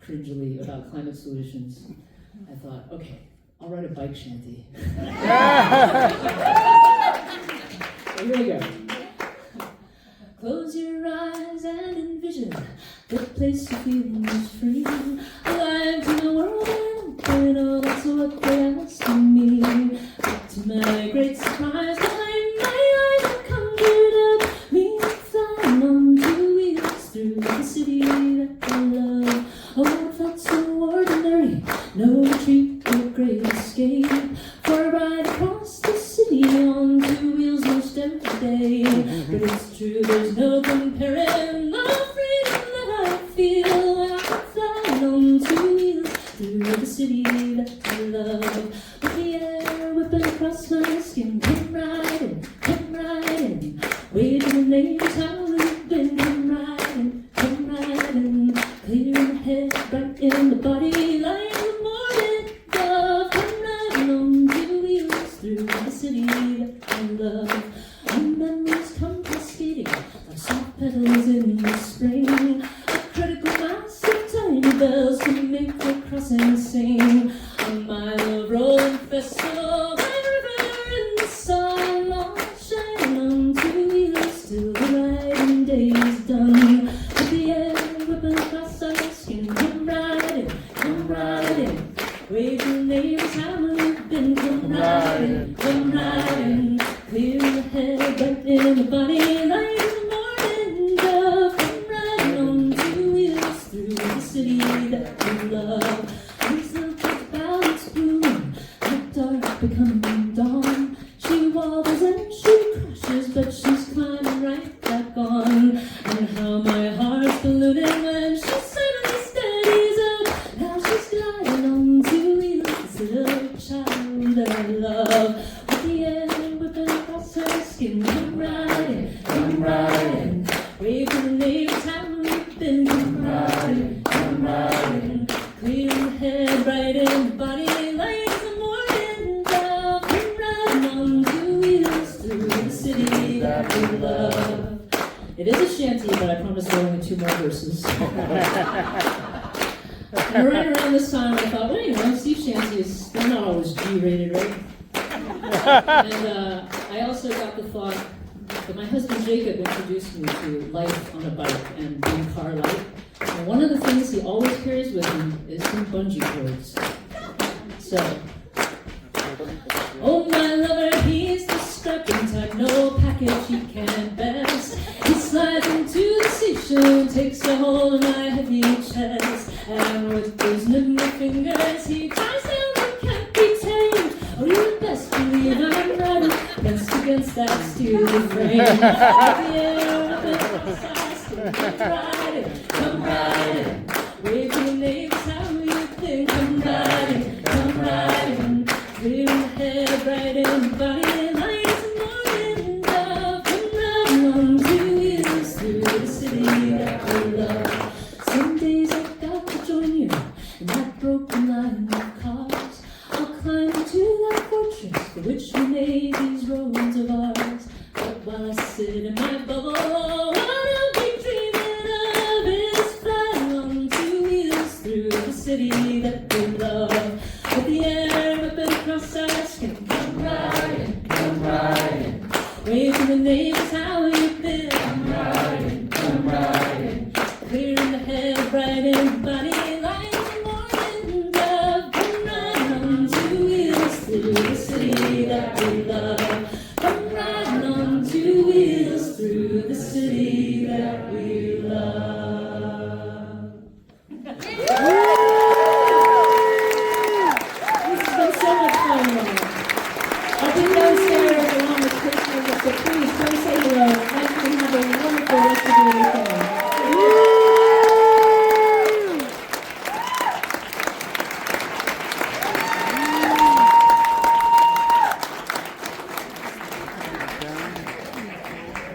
cringily about climate solutions, I thought, okay, I'll write a bike shanty. So here we go. Close your eyes and envision the place you feel most free. Alive to the world and that's what they asked of me. But to my great surprise, behind my eyes I conjured up me flying on 2 wheels through the city that I love. Oh, it felt so ordinary, no retreat, no great escape. For a ride across the city on 2 wheels most every day. day. But it's true, there's no comparing the freedom that I feel when I fly on two wheels through the city that I love. With the air whipping across my skin, come riding, wave to the neighbors how we've been, come riding, clear in the head, bright in the body, like the morning dove. Come riding on two wheels through the city that I love. And memories come cascading like soft petals in the spring. A critical mass of tiny bells to make the crossing sing. A mile of rolling festival by the river in the sun, all shining on two wheels till the riding day is done. With the air whipping across our skin, come riding, wave to the neighbors how we've been, come riding, clear in the head, bright in the body, like the morning dove. Come riding on two wheels through the city that we love. These little kids balance bloom, like dark becoming dawn. She wobbles and she crashes, but she's climbing right back on. And how my heart's ballooning when she suddenly steadies up. Now she's gliding on two wheels, this little child that I love. With the air whipping across her skin, come riding, wave to the neighbors how we've been, come riding, clear in the head, bright in the body, like the morning dove. Come riding on two wheels through the city that we love. It is a shanty, but I promise there are only two more verses. And right around this time, I thought, well, you know, Steve shanties, they're not always G-rated, right? And I also got the thought that my husband Jacob introduced me to life on a bike and being car life. And one of the things he always carries with him is some bungee cords. So, oh my lover, he's the strapping type, no package he can best. He slides into the station, takes a hold of my heavy chest, and with his nimble fingers he ties down the can't be tamed. Oh, you best believe I'm riding against that steel frame. Come riding, wave to the neighbors how you think. Come riding, clear in the head, bright in the body, like the morning dove. Come riding on two wheels through the city that we love. Some days I've got to join you in that broken line of cars. I'll climb to that fortress for which we made these roads of ours. But while I sit in my bubble, what I'll be dreaming of is flying on two wheels through the city that we love. With the air whipping across our skin, come riding, wave to the neighbors how you've been. Come riding, clear in the head, bright in the body, like the morning dove. Come riding on two wheels through the city that we